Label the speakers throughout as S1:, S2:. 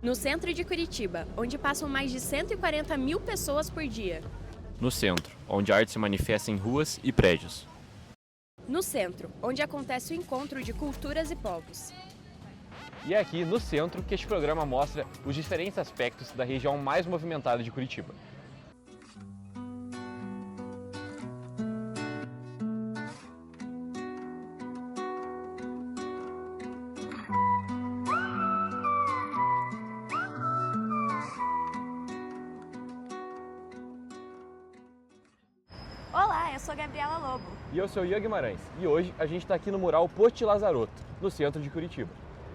S1: No centro de Curitiba, onde passam mais de 140 mil pessoas por dia.
S2: No centro, onde a arte se manifesta em ruas e prédios.
S1: No centro, onde acontece o encontro de culturas e povos.
S2: E é aqui no centro que este programa mostra os diferentes aspectos da região mais movimentada de Curitiba.
S1: Olá, eu sou Gabriela Lobo.
S2: E eu sou Ian Guimarães. E hoje a gente está aqui no mural Pote Lazaroto, no centro de Curitiba.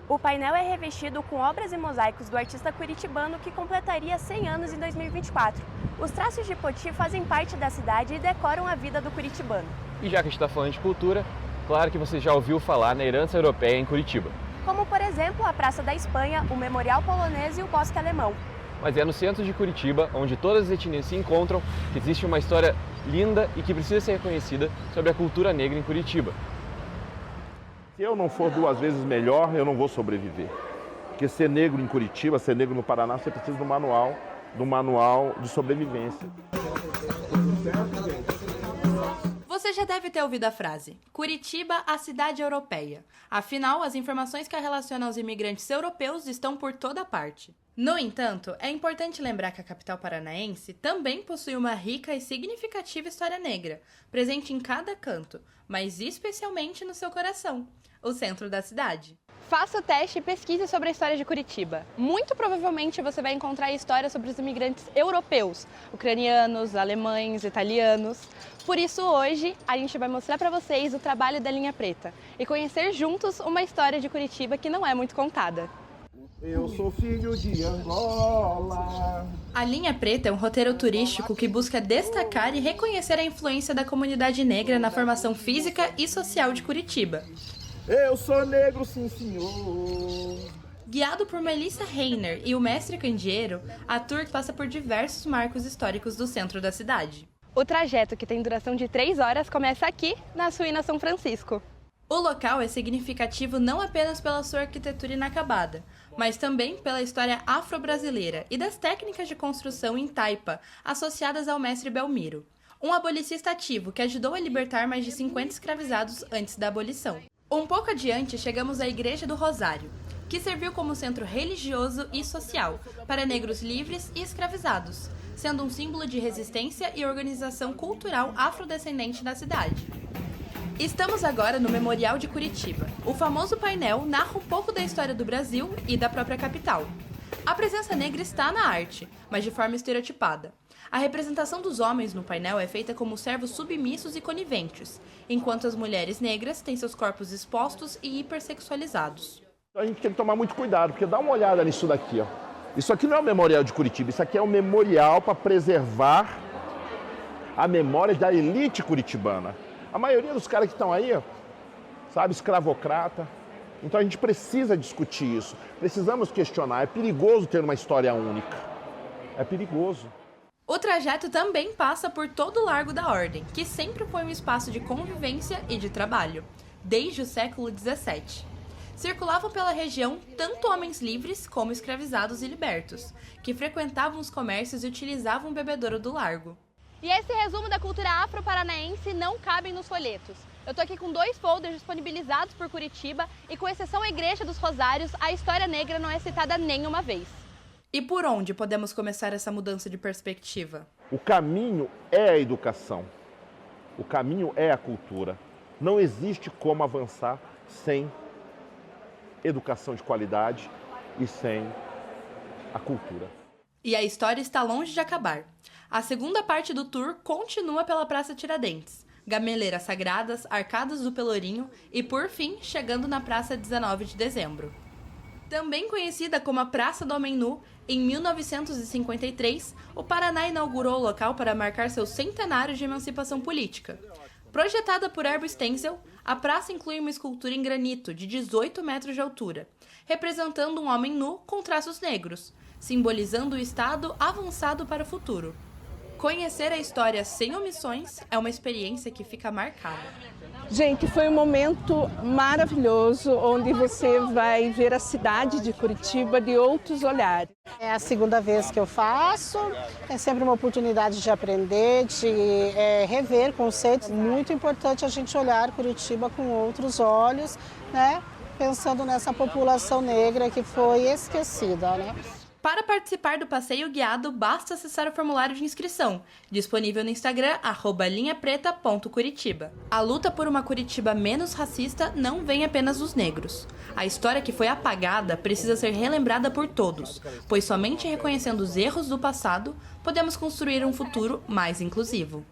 S1: O painel é revestido com obras e mosaicos do artista curitibano que completaria 100 anos em 2024. Os traços de Poti fazem parte da cidade e decoram a vida do curitibano.
S2: E já que a gente está falando de cultura, claro que você já ouviu falar na herança europeia em Curitiba.
S1: Como, por exemplo, a Praça da Espanha, o Memorial Polonês e o Bosque Alemão.
S2: Mas é no centro de Curitiba, onde todas as etnias se encontram, que existe uma história linda e que precisa ser reconhecida sobre a cultura negra em Curitiba.
S3: Se eu não for 2 vezes melhor, eu não vou sobreviver. Porque ser negro em Curitiba, ser negro no Paraná, você precisa do manual de sobrevivência.
S4: Você já deve ter ouvido a frase, Curitiba, a cidade europeia. Afinal, as informações que a relacionam aos imigrantes europeus estão por toda parte. No entanto, é importante lembrar que a capital paranaense também possui uma rica e significativa história negra, presente em cada canto, mas especialmente no seu coração, o centro da cidade.
S5: Faça o teste e pesquise sobre a história de Curitiba. Muito provavelmente você vai encontrar histórias sobre os imigrantes europeus, ucranianos, alemães, italianos. Por isso, hoje, a gente vai mostrar para vocês o trabalho da Linha Preta e conhecer juntos uma história de Curitiba que não é muito contada.
S3: Eu sou filho de Angola.
S4: A Linha Preta é um roteiro turístico que busca destacar e reconhecer a influência da comunidade negra na formação física e social de Curitiba.
S3: Eu sou negro, sim senhor.
S4: Guiado por Melissa Reiner e o mestre Candeeiro, a tour passa por diversos marcos históricos do centro da cidade.
S5: O trajeto, que tem duração de 3 horas, começa aqui, na Suína São Francisco.
S4: O local é significativo não apenas pela sua arquitetura inacabada, mas também pela história afro-brasileira e das técnicas de construção em taipa associadas ao mestre Belmiro, um abolicista ativo que ajudou a libertar mais de 50 escravizados antes da abolição. Um pouco adiante, chegamos à Igreja do Rosário, que serviu como centro religioso e social para negros livres e escravizados, sendo um símbolo de resistência e organização cultural afrodescendente da cidade. Estamos agora no Memorial de Curitiba. O famoso painel narra um pouco da história do Brasil e da própria capital. A presença negra está na arte, mas de forma estereotipada. A representação dos homens no painel é feita como servos submissos e coniventes, enquanto as mulheres negras têm seus corpos expostos e hipersexualizados.
S3: A gente tem que tomar muito cuidado, porque dá uma olhada nisso daqui, ó. Isso aqui não é o Memorial de Curitiba, isso aqui é um memorial para preservar a memória da elite curitibana. A maioria dos caras que estão aí, sabe, escravocrata. Então a gente precisa discutir isso, precisamos questionar. É perigoso ter uma história única, é perigoso.
S4: O trajeto também passa por todo o Largo da Ordem, que sempre foi um espaço de convivência e de trabalho, desde o século XVII. Circulavam pela região tanto homens livres como escravizados e libertos, que frequentavam os comércios e utilizavam o bebedouro do largo.
S5: E esse resumo da cultura afro-paranaense não cabe nos folhetos. Eu tô aqui com 2 folders disponibilizados por Curitiba e, com exceção à Igreja dos Rosários, a história negra não é citada nenhuma vez.
S4: E por onde podemos começar essa mudança de perspectiva?
S3: O caminho é a educação, o caminho é a cultura. Não existe como avançar sem educação de qualidade e sem a cultura.
S4: E a história está longe de acabar. A segunda parte do tour continua pela Praça Tiradentes, Gameleiras Sagradas, Arcadas do Pelourinho e, por fim, chegando na Praça 19 de Dezembro. Também conhecida como a Praça do Homem Nu, em 1953, o Paraná inaugurou o local para marcar seu centenário de emancipação política. Projetada por Erbo Stenzel, a praça inclui uma escultura em granito de 18 metros de altura, representando um homem nu com traços negros, simbolizando o estado avançado para o futuro. Conhecer a história sem omissões é uma experiência que fica marcada.
S6: Gente, foi um momento maravilhoso, onde você vai ver a cidade de Curitiba de outros olhares.
S7: É a segunda vez que eu faço, é sempre uma oportunidade de aprender, de rever conceitos. Muito importante a gente olhar Curitiba com outros olhos, né? Pensando nessa população negra que foi esquecida, né?
S4: Para participar do passeio guiado, basta acessar o formulário de inscrição, disponível no Instagram, @linhapreta.curitiba. A luta por uma Curitiba menos racista não vem apenas dos negros. A história que foi apagada precisa ser relembrada por todos, pois somente reconhecendo os erros do passado, podemos construir um futuro mais inclusivo.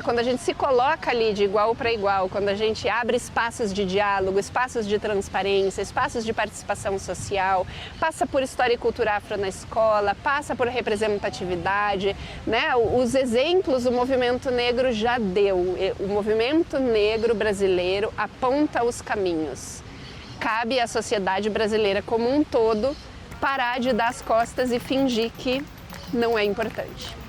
S8: Quando a gente se coloca ali de igual para igual, quando a gente abre espaços de diálogo, espaços de transparência, espaços de participação social, passa por história e cultura afro na escola, passa por representatividade, os exemplos o movimento negro já deu. O movimento negro brasileiro aponta os caminhos. Cabe à sociedade brasileira como um todo parar de dar as costas e fingir que não é importante.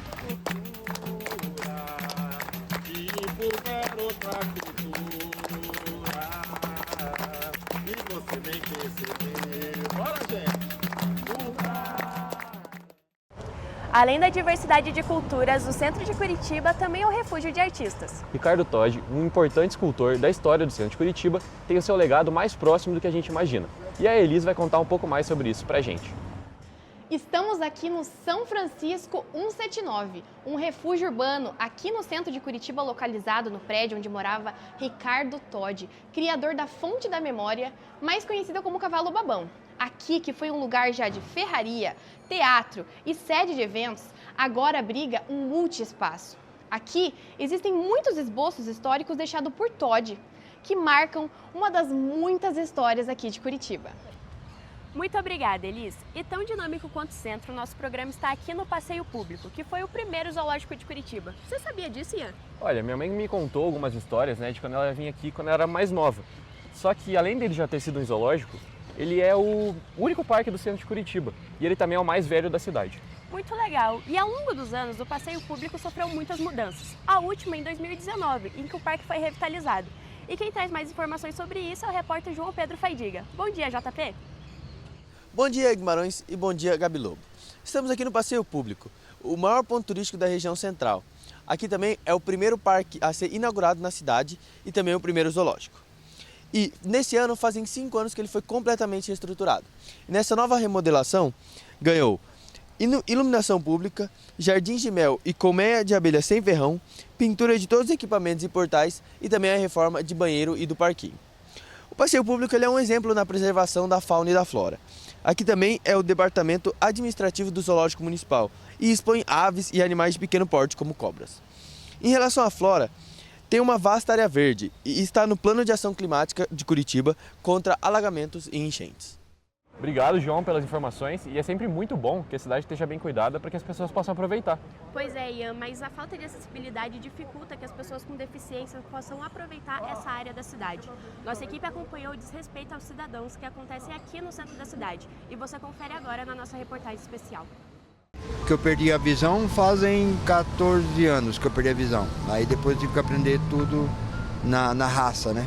S1: Além da diversidade de culturas, o centro de Curitiba também é um refúgio de artistas.
S2: Ricardo Todi, um importante escultor da história do centro de Curitiba, tem o seu legado mais próximo do que a gente imagina. E a Elis vai contar um pouco mais sobre isso pra gente.
S5: Estamos aqui no São Francisco 179, um refúgio urbano aqui no centro de Curitiba, localizado no prédio onde morava Ricardo Todi, criador da Fonte da Memória, mais conhecida como Cavalo Babão. Aqui, que foi um lugar já de ferraria, teatro e sede de eventos, agora abriga um multiespaço. Aqui existem muitos esboços históricos deixados por Todi, que marcam uma das muitas histórias aqui de Curitiba.
S1: Muito obrigada, Elis. E tão dinâmico quanto o centro, nosso programa está aqui no Passeio Público, que foi o primeiro zoológico de Curitiba. Você sabia disso, Ian?
S2: Olha, minha mãe me contou algumas histórias, de quando ela vinha aqui quando ela era mais nova. Só que, além dele já ter sido um zoológico, ele é o único parque do centro de Curitiba. E ele também é o mais velho da cidade.
S1: Muito legal. E ao longo dos anos, o Passeio Público sofreu muitas mudanças. A última em 2019, em que o parque foi revitalizado. E quem traz mais informações sobre isso é o repórter João Pedro Faidiga. Bom dia, JP!
S9: Bom dia, Guimarães, e bom dia, Gabi Lobo. Estamos aqui no Passeio Público, o maior ponto turístico da região central. Aqui também é o primeiro parque a ser inaugurado na cidade e também o primeiro zoológico. E nesse ano fazem 5 anos que ele foi completamente reestruturado. Nessa nova remodelação, ganhou iluminação pública, jardins de mel e colmeia de abelha sem ferrão, pintura de todos os equipamentos e portais e também a reforma de banheiro e do parquinho. O Passeio Público ele é um exemplo na preservação da fauna e da flora. Aqui também é o departamento administrativo do Zoológico Municipal e expõe aves e animais de pequeno porte, como cobras. Em relação à flora, tem uma vasta área verde e está no Plano de Ação Climática de Curitiba contra alagamentos e enchentes.
S2: Obrigado, João, pelas informações. E é sempre muito bom que a cidade esteja bem cuidada para que as pessoas possam aproveitar.
S1: Pois é, Ian, mas a falta de acessibilidade dificulta que as pessoas com deficiência possam aproveitar essa área da cidade. Nossa equipe acompanhou o desrespeito aos cidadãos que acontecem aqui no centro da cidade. E você confere agora na nossa reportagem especial.
S10: Que eu perdi a visão fazem 14 anos que eu perdi a visão. Aí depois tive que aprender tudo na raça, né?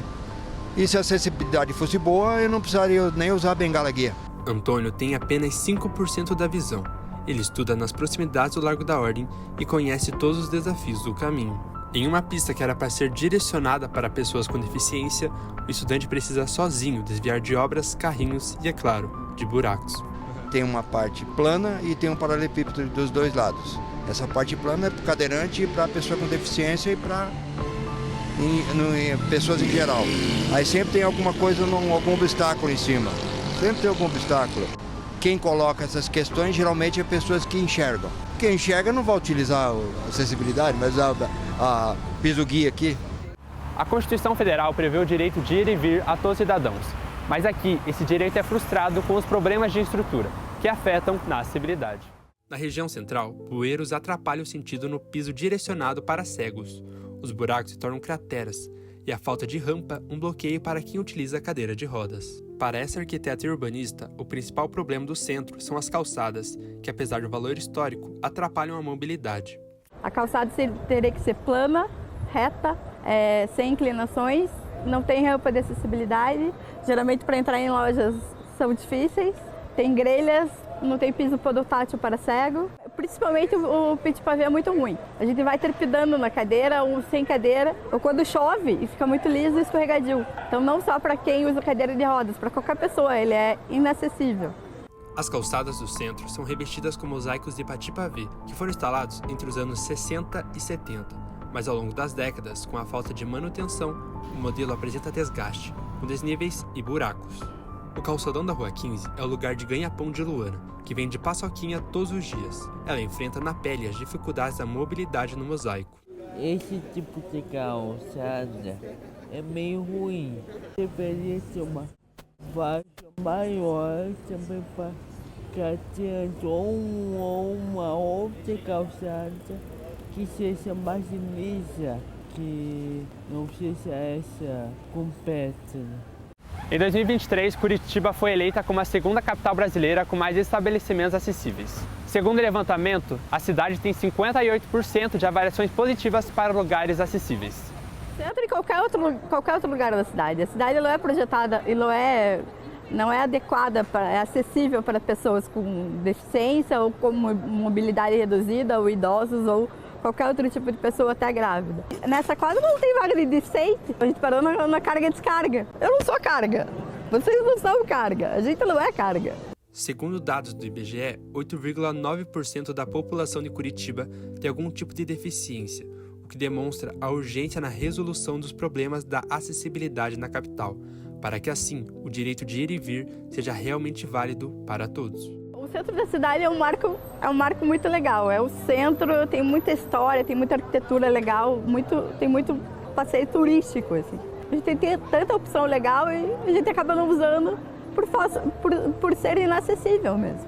S10: E se a acessibilidade fosse boa, eu não precisaria nem usar a bengala guia.
S11: Antônio tem apenas 5% da visão. Ele estuda nas proximidades do Largo da Ordem e conhece todos os desafios do caminho. Em uma pista que era para ser direcionada para pessoas com deficiência, o estudante precisa sozinho desviar de obras, carrinhos e, é claro, de buracos.
S10: Tem uma parte plana e tem um paralelepípedo dos dois lados. Essa parte plana é para o cadeirante e para a pessoa com deficiência e para pessoas em geral. Aí sempre tem alguma coisa, algum obstáculo em cima. Sempre tem algum obstáculo. Quem coloca essas questões geralmente é pessoas que enxergam. Quem enxerga não vai utilizar a acessibilidade, mas a piso guia aqui.
S12: A Constituição Federal prevê o direito de ir e vir a todos os cidadãos. Mas aqui, esse direito é frustrado com os problemas de estrutura, que afetam na acessibilidade.
S11: Na região central, bueiros atrapalham o sentido no piso direcionado para cegos. Os buracos se tornam crateras e a falta de rampa um bloqueio para quem utiliza a cadeira de rodas. Para essa arquiteta e urbanista, o principal problema do centro são as calçadas, que apesar do valor histórico, atrapalham a mobilidade.
S13: A calçada teria que ser plana, reta, sem inclinações, não tem rampa de acessibilidade. Geralmente para entrar em lojas são difíceis, tem grelhas, não tem piso portátil para cego. Principalmente o pit pavê é muito ruim. A gente vai trepidando na cadeira ou sem cadeira, ou quando chove e fica muito liso e escorregadio. Então não só para quem usa cadeira de rodas, para qualquer pessoa, ele é inacessível.
S11: As calçadas do centro são revestidas com mosaicos de pati-pavê, que foram instalados entre os anos 60 e 70. Mas ao longo das décadas, com a falta de manutenção, o modelo apresenta desgaste, com desníveis e buracos. O calçadão da Rua 15 é o lugar de ganha-pão de Luana, que vende paçoquinha todos os dias. Ela enfrenta na pele as dificuldades da mobilidade no mosaico.
S14: Esse tipo de calçada é meio ruim. Deveria ser uma faixa maior também para cadeirante ou uma outra calçada que seja mais lisa, que não seja essa completa.
S12: Em 2023, Curitiba foi eleita como a segunda capital brasileira com mais estabelecimentos acessíveis. Segundo o levantamento, a cidade tem 58% de avaliações positivas para lugares acessíveis.
S13: Você entra em qualquer outro lugar da cidade. A cidade não é projetada e não é adequada, é acessível para pessoas com deficiência ou com mobilidade reduzida, ou idosos, ou qualquer outro tipo de pessoa, até grávida. Nessa quadra não tem vaga de deficiente, a gente parou na carga e descarga. Eu não sou carga, vocês não são carga, a gente não é carga.
S11: Segundo dados do IBGE, 8,9% da população de Curitiba tem algum tipo de deficiência, o que demonstra a urgência na resolução dos problemas da acessibilidade na capital, para que assim o direito de ir e vir seja realmente válido para todos.
S13: O centro da cidade é um marco muito legal. É o centro, tem muita história, tem muita arquitetura legal, tem muito passeio turístico, assim. A gente tem tanta opção legal e a gente acaba não usando por ser inacessível mesmo.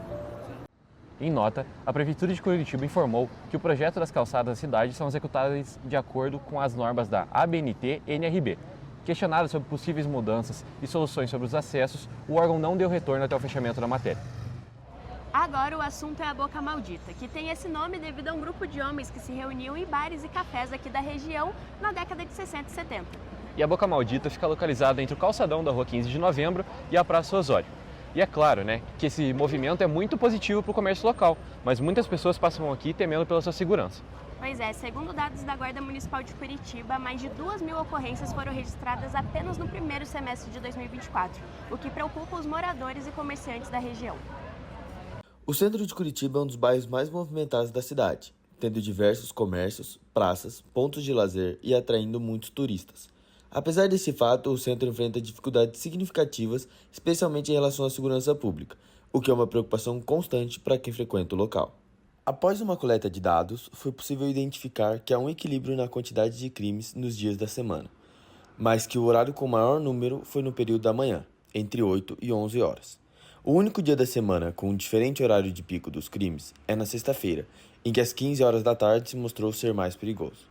S2: Em nota, a Prefeitura de Curitiba informou que o projeto das calçadas da cidade são executadas de acordo com as normas da ABNT-NRB. Questionado sobre possíveis mudanças e soluções sobre os acessos, o órgão não deu retorno até o fechamento da matéria.
S1: Agora o assunto é a Boca Maldita, que tem esse nome devido a um grupo de homens que se reuniam em bares e cafés aqui da região na década de 60 e 70.
S2: E a Boca Maldita fica localizada entre o calçadão da Rua 15 de Novembro e a Praça Osório. E é claro, que esse movimento é muito positivo para o comércio local, mas muitas pessoas passam aqui temendo pela sua segurança.
S1: Pois é, segundo dados da Guarda Municipal de Curitiba, mais de 2.000 ocorrências foram registradas apenas no primeiro semestre de 2024, o que preocupa os moradores e comerciantes da região.
S9: O centro de Curitiba é um dos bairros mais movimentados da cidade, tendo diversos comércios, praças, pontos de lazer e atraindo muitos turistas. Apesar desse fato, o centro enfrenta dificuldades significativas, especialmente em relação à segurança pública, o que é uma preocupação constante para quem frequenta o local. Após uma coleta de dados, foi possível identificar que há um equilíbrio na quantidade de crimes nos dias da semana, mas que o horário com maior número foi no período da manhã, entre 8 e 11 horas. O único dia da semana com um diferente horário de pico dos crimes é na sexta-feira, em que às 15 horas da tarde se mostrou ser mais perigoso.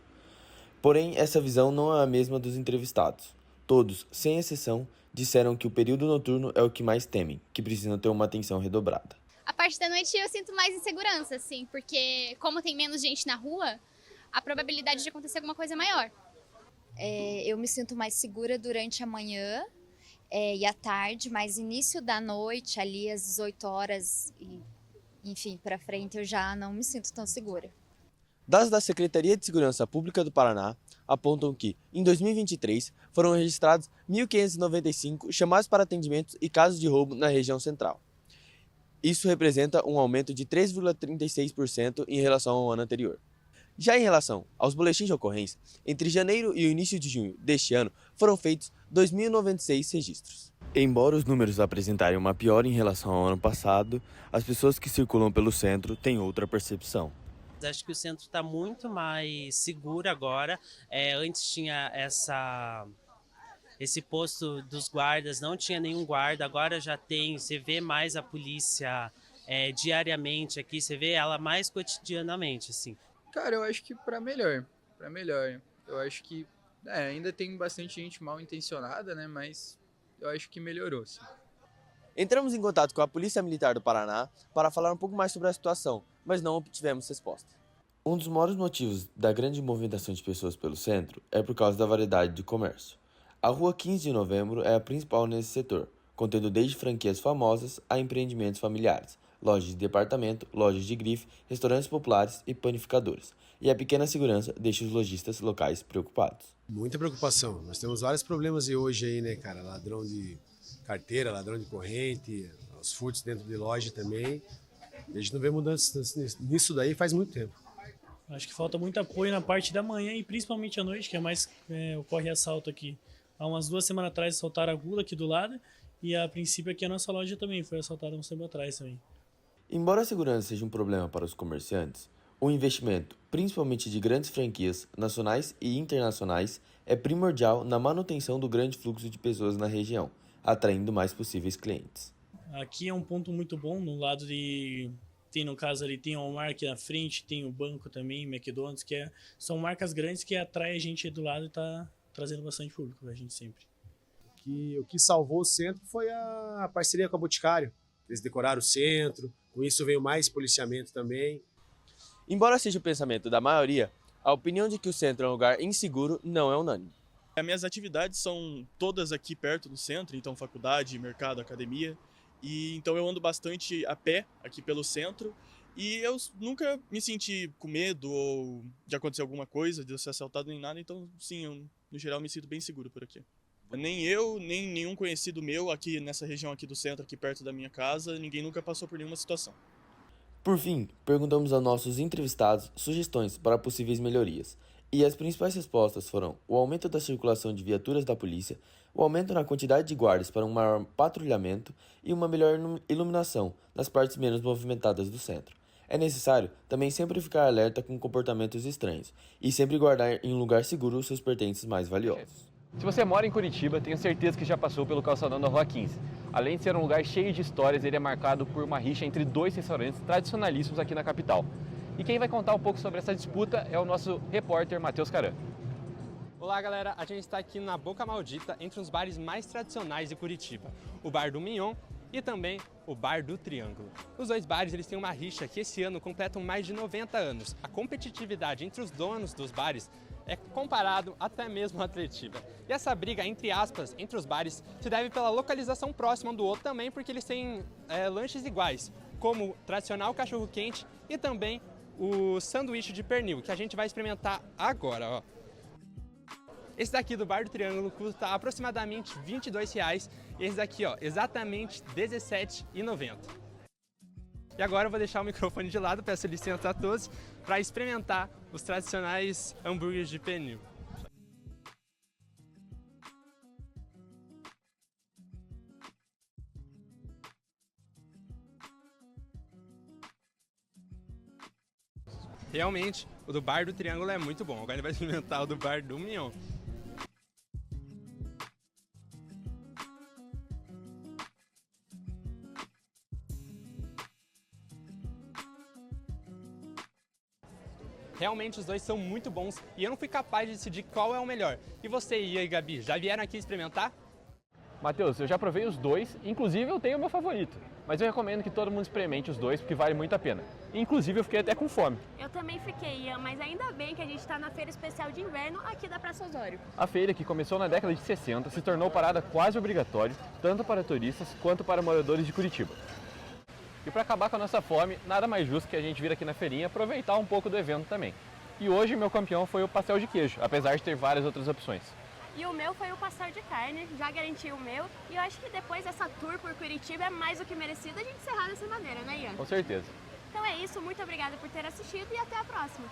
S9: Porém, essa visão não é a mesma dos entrevistados. Todos, sem exceção, disseram que o período noturno é o que mais temem, que precisam ter uma atenção redobrada.
S15: A parte da noite eu sinto mais insegurança, assim, porque como tem menos gente na rua, a probabilidade de acontecer alguma coisa é maior.
S16: Eu me sinto mais segura durante a manhã e à tarde, mas início da noite, ali às 18 horas, enfim, para frente, eu já não me sinto tão segura.
S9: Dados da Secretaria de Segurança Pública do Paraná apontam que, em 2023, foram registrados 1.595 chamados para atendimentos e casos de roubo na região central. Isso representa um aumento de 3,36% em relação ao ano anterior. Já em relação aos boletins de ocorrência, entre janeiro e o início de junho deste ano, foram feitos 2.096 registros. Embora os números apresentarem uma piora em relação ao ano passado, as pessoas que circulam pelo centro têm outra percepção.
S17: Acho que o centro está muito mais seguro agora. Antes tinha esse posto dos guardas, não tinha nenhum guarda, agora já tem, você vê mais a polícia diariamente aqui, você vê ela mais cotidianamente, assim.
S18: Cara, eu acho que para melhor. Eu acho que ainda tem bastante gente mal intencionada, né, mas eu acho que melhorou, sim.
S9: Entramos em contato com a Polícia Militar do Paraná para falar um pouco mais sobre a situação, mas não obtivemos resposta. Um dos maiores motivos da grande movimentação de pessoas pelo centro é por causa da variedade de comércio. A Rua 15 de Novembro é a principal nesse setor, contendo desde franquias famosas a empreendimentos familiares, lojas de departamento, lojas de grife, restaurantes populares e panificadoras. E a pequena segurança deixa os lojistas locais preocupados.
S19: Muita preocupação. Nós temos vários problemas hoje aí, né, cara? Ladrão de carteira, ladrão de corrente, os furtos dentro de loja também. A gente não vê mudanças nisso daí faz muito tempo.
S20: Acho que falta muito apoio na parte da manhã e principalmente à noite, que é mais ocorre assalto aqui. Há umas 2 semanas atrás assaltaram a Gula aqui do lado e a princípio aqui a nossa loja também foi assaltada uns tempo atrás também.
S9: Embora a segurança seja um problema para os comerciantes, o investimento, principalmente de grandes franquias nacionais e internacionais, é primordial na manutenção do grande fluxo de pessoas na região, atraindo mais possíveis clientes.
S20: Aqui é um ponto muito bom, no lado de... Tem, no caso ali, tem o Walmart aqui na frente, tem o banco também, McDonald's, são marcas grandes que atraem a gente do lado e tá trazendo bastante público pra gente sempre.
S19: O que salvou o centro foi a parceria com a Boticário. Eles decoraram o centro, com isso veio mais policiamento também.
S9: Embora seja o pensamento da maioria, a opinião de que o centro é um lugar inseguro não é unânime.
S21: As minhas atividades são todas aqui perto do centro, então faculdade, mercado, academia. E então eu ando bastante a pé aqui pelo centro e eu nunca me senti com medo ou de acontecer alguma coisa, de eu ser assaltado nem nada, então sim, eu, no geral me sinto bem seguro por aqui. Nem eu, nem nenhum conhecido meu aqui nessa região aqui do centro, aqui perto da minha casa, ninguém nunca passou por nenhuma situação.
S9: Por fim, perguntamos aos nossos entrevistados sugestões para possíveis melhorias. E as principais respostas foram o aumento da circulação de viaturas da polícia, o aumento na quantidade de guardas para um maior patrulhamento e uma melhor iluminação nas partes menos movimentadas do centro. É necessário também sempre ficar alerta com comportamentos estranhos e sempre guardar em um lugar seguro os seus pertences mais valiosos.
S2: Se você mora em Curitiba, tenho certeza que já passou pelo calçadão da Rua 15. Além de ser um lugar cheio de histórias, ele é marcado por uma rixa entre 2 restaurantes tradicionalíssimos aqui na capital. E quem vai contar um pouco sobre essa disputa é o nosso repórter Matheus Caran.
S12: Olá galera, a gente está aqui na Boca Maldita, entre os bares mais tradicionais de Curitiba, o Bar do Mignon e também o Bar do Triângulo. Os 2 bares eles têm uma rixa que esse ano completam mais de 90 anos. A competitividade entre os donos dos bares é comparado até mesmo atletiva. E essa briga, entre aspas, entre os bares se deve pela localização próxima um do outro também, porque eles têm lanches iguais, como o tradicional cachorro-quente e também o sanduíche de pernil, que a gente vai experimentar agora, ó. Esse daqui do Bar do Triângulo custa aproximadamente R$ 22,00 e esse daqui, ó, exatamente R$ 17,90. E agora eu vou deixar o microfone de lado, peço licença a todos, para experimentar os tradicionais hambúrgueres de pernil. Realmente, o do Bar do Triângulo é muito bom. Agora ele vai experimentar o do Bar do Mignon. Realmente os 2 são muito bons e eu não fui capaz de decidir qual é o melhor. E você e aí, Gabi, já vieram aqui experimentar?
S2: Matheus, eu já provei os 2, inclusive eu tenho o meu favorito. Mas eu recomendo que todo mundo experimente os 2 porque vale muito a pena. Inclusive eu fiquei até com fome.
S1: Eu também fiquei, Ian, mas ainda bem que a gente está na feira especial de inverno aqui da Praça Osório.
S2: A feira, que começou na década de 60, se tornou parada quase obrigatória, tanto para turistas quanto para moradores de Curitiba. E para acabar com a nossa fome, nada mais justo que a gente vir aqui na feirinha e aproveitar um pouco do evento também. E hoje meu campeão foi o pastel de queijo, apesar de ter várias outras opções.
S1: E o meu foi o pastel de carne, já garanti o meu. E eu acho que depois dessa tour por Curitiba é mais do que merecido a gente encerrar dessa maneira, né, Ian?
S2: Com certeza.
S1: Então é isso, muito obrigada por ter assistido e até a próxima.